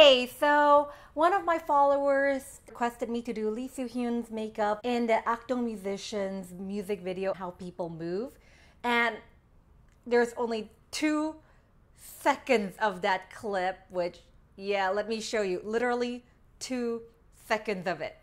Okay, so one of my followers requested me to do Lee Soo-Hyun's makeup in the Akdong Musician's music video, How People Move. And there's only 2 seconds of that clip, which, yeah, let me show you. Literally 2 seconds of it.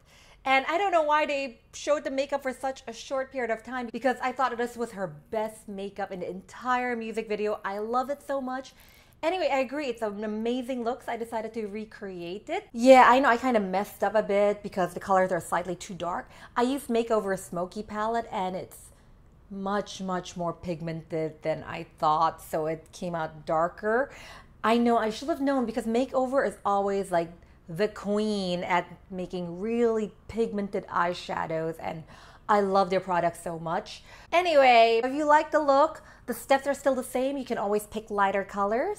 And I don't know why they showed the makeup for such a short period of time, because I thought this was her best makeup in the entire music video. I love it so much. Anyway, I agree. It's an amazing look, so I decided to recreate it. Yeah, I know I kind of messed up a bit because the colors are slightly too dark. I used Makeover Smokey palette, and it's much more pigmented than I thought, so it came out darker. I know I should have known, because Makeover is always like the queen at making really pigmented eyeshadows, and I love their products so much. Anyway, if you like the look, the steps are still the same. You can always pick lighter colors.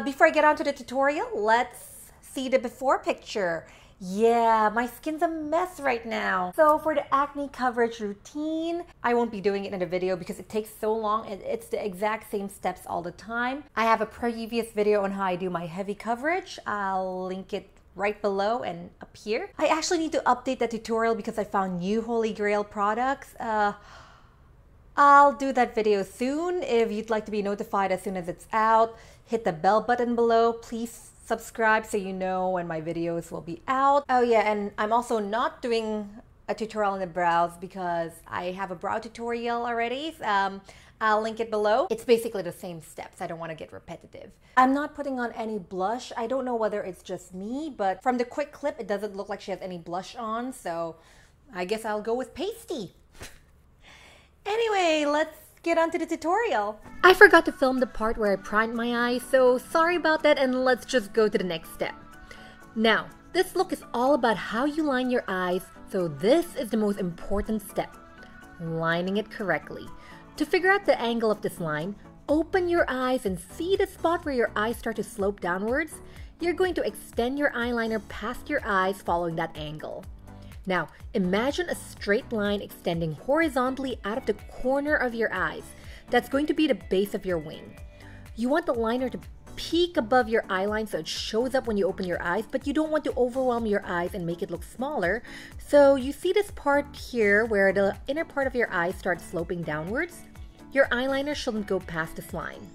Before I get on to the tutorial, let's see the before picture. Yeah, my skin's a mess right now. So for the acne coverage routine, I won't be doing it in the video because it takes so long, and it's the exact same steps all the time. I have a previous video on how I do my heavy coverage. I'll link it right below and up here. I actually need to update the tutorial because I found new Holy Grail products. I'll do that video soon. If you'd like to be notified as soon as it's out, hit the bell button below. Please subscribe so you know when my videos will be out. Oh yeah, and I'm also not doing a tutorial on the brows because I have a brow tutorial already. I'll link it below. It's basically the same steps. I don't want to get repetitive. I'm not putting on any blush. I don't know whether it's just me, but from the quick clip, it doesn't look like she has any blush on, so I guess I'll go with pasty. Anyway, let's get on to the tutorial. I forgot to film the part where I primed my eyes, so sorry about that, and let's just go to the next step. Now, this look is all about how you line your eyes, so this is the most important step, lining it correctly. To figure out the angle of this line, open your eyes and see the spot where your eyes start to slope downwards. You're going to extend your eyeliner past your eyes following that angle. Now, imagine a straight line extending horizontally out of the corner of your eyes. That's going to be the base of your wing. You want the liner to peak above your eyeline so it shows up when you open your eyes, but you don't want to overwhelm your eyes and make it look smaller. So you see this part here where the inner part of your eye starts sloping downwards? Your eyeliner shouldn't go past this line.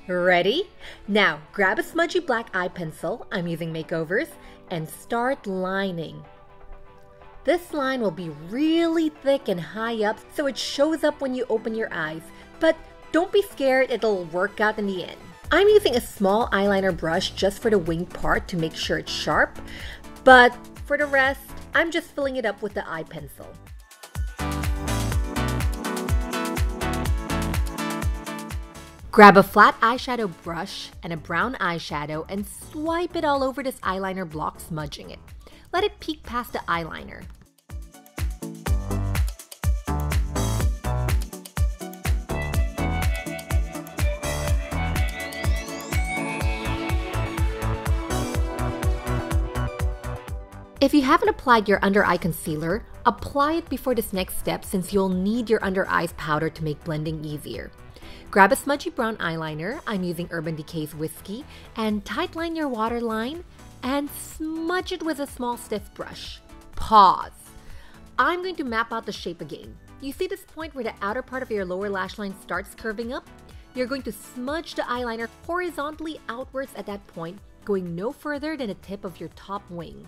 Ready? Now, grab a smudgy black eye pencil, I'm using Makeovers, and start lining. This line will be really thick and high up, so it shows up when you open your eyes. But don't be scared, it'll work out in the end. I'm using a small eyeliner brush just for the wing part to make sure it's sharp, but for the rest, I'm just filling it up with the eye pencil. Grab a flat eyeshadow brush and a brown eyeshadow and swipe it all over this eyeliner block, smudging it. Let it peek past the eyeliner. If you haven't applied your under eye concealer, apply it before this next step since you'll need your under eyes powder to make blending easier. Grab a smudgy brown eyeliner, I'm using Urban Decay's Whiskey, and tightline your waterline and smudge it with a small stiff brush. Pause. I'm going to map out the shape again. You see this point where the outer part of your lower lash line starts curving up? You're going to smudge the eyeliner horizontally outwards at that point, going no further than the tip of your top wing.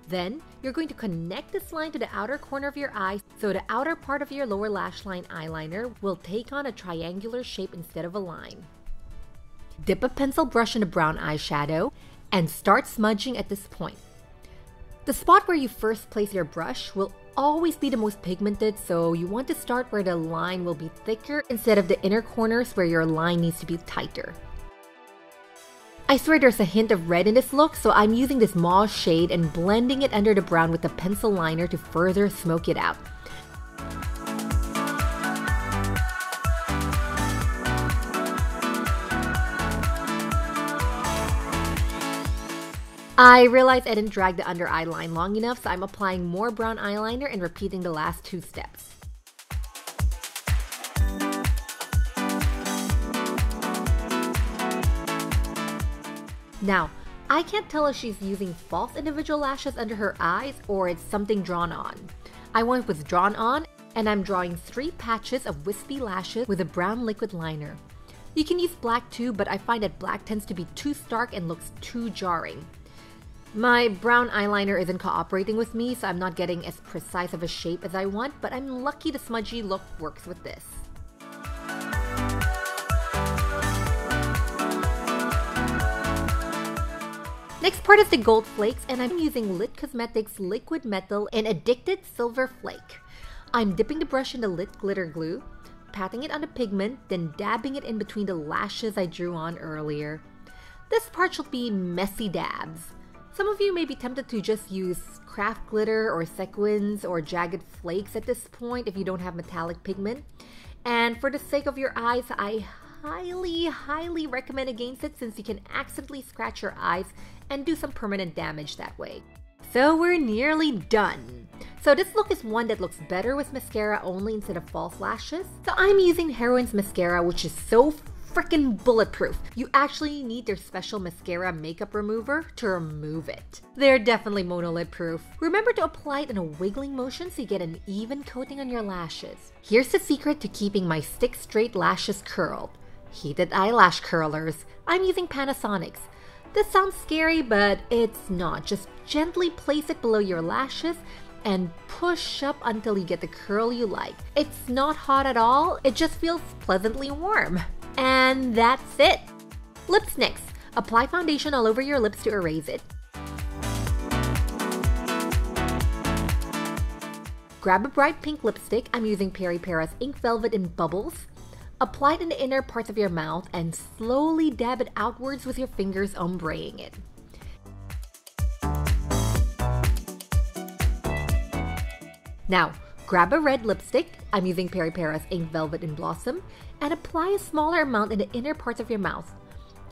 Then, you're going to connect this line to the outer corner of your eye so the outer part of your lower lash line eyeliner will take on a triangular shape instead of a line. Dip a pencil brush in a brown eyeshadow and start smudging at this point. The spot where you first place your brush will always be the most pigmented, so you want to start where the line will be thicker instead of the inner corners where your line needs to be tighter. I swear there's a hint of red in this look, so I'm using this mauve shade and blending it under the brown with the pencil liner to further smoke it out. I realized I didn't drag the under eye line long enough, so I'm applying more brown eyeliner and repeating the last 2 steps. Now, I can't tell if she's using false individual lashes under her eyes or it's something drawn on. I went with drawn on, and I'm drawing 3 patches of wispy lashes with a brown liquid liner. You can use black too, but I find that black tends to be too stark and looks too jarring. My brown eyeliner isn't cooperating with me, so I'm not getting as precise of a shape as I want, but I'm lucky the smudgy look works with this. Next part is the gold flakes, and I'm using Lit Cosmetics Liquid Metal in Addicted Silver Flake. I'm dipping the brush in the lit glitter glue, patting it on the pigment, then dabbing it in between the lashes I drew on earlier. This part should be messy dabs. Some of you may be tempted to just use craft glitter or sequins or jagged flakes at this point if you don't have metallic pigment. And for the sake of your eyes, I highly recommend against it since you can accidentally scratch your eyes and do some permanent damage that way. So we're nearly done. So this look is one that looks better with mascara only instead of false lashes. So I'm using Heroine's mascara, which is so freaking bulletproof. You actually need their special mascara makeup remover to remove it. They're definitely monolid proof. Remember to apply it in a wiggling motion so you get an even coating on your lashes. Here's the secret to keeping my stick straight lashes curled. Heated eyelash curlers. I'm using Panasonic's. This sounds scary, but it's not. Just gently place it below your lashes and push up until you get the curl you like. It's not hot at all, it just feels pleasantly warm. And that's it. Lips next. Apply foundation all over your lips to erase it. Grab a bright pink lipstick. I'm using Peripera's Ink Velvet in Bubbles. Apply it in the inner parts of your mouth and slowly dab it outwards with your fingers, ombreing it. Now, grab a red lipstick. I'm using Peripera's Ink Velvet in Blossom, and apply a smaller amount in the inner parts of your mouth.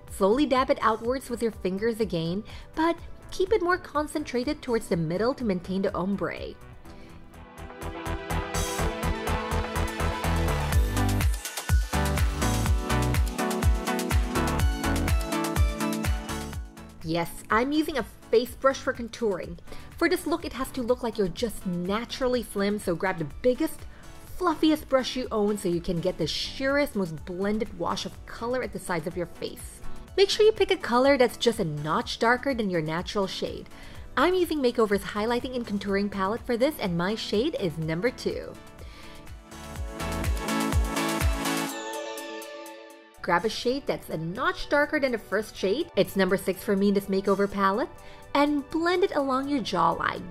Slowly dab it outwards with your fingers again, but keep it more concentrated towards the middle to maintain the ombre. Yes, I'm using a face brush for contouring. For this look, it has to look like you're just naturally slim, so grab the biggest, fluffiest brush you own so you can get the sheerest, most blended wash of color at the sides of your face. Make sure you pick a color that's just a notch darker than your natural shade. I'm using Makeover's Highlighting and Contouring palette for this, and my shade is number 2. Grab a shade that's a notch darker than the first shade, it's number 6 for me in this Makeover palette, and blend it along your jawline.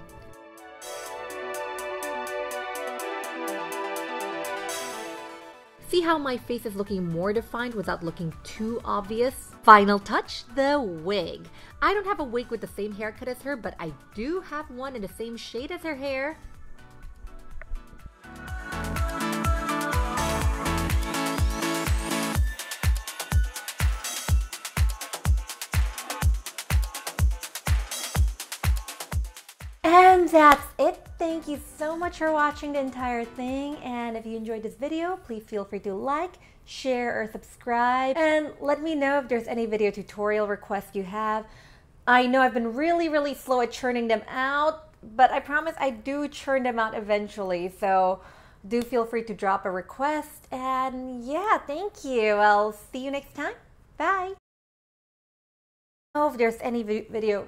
See how my face is looking more defined without looking too obvious? Final touch, the wig. I don't have a wig with the same haircut as her, but I do have one in the same shade as her hair. And that's it. Thank you so much for watching the entire thing. And if you enjoyed this video, please feel free to like, share, or subscribe. And let me know if there's any video tutorial requests you have. I know I've been really slow at churning them out, but I promise I do churn them out eventually. So do feel free to drop a request. And yeah, thank you. I'll see you next time. Bye. If there's any video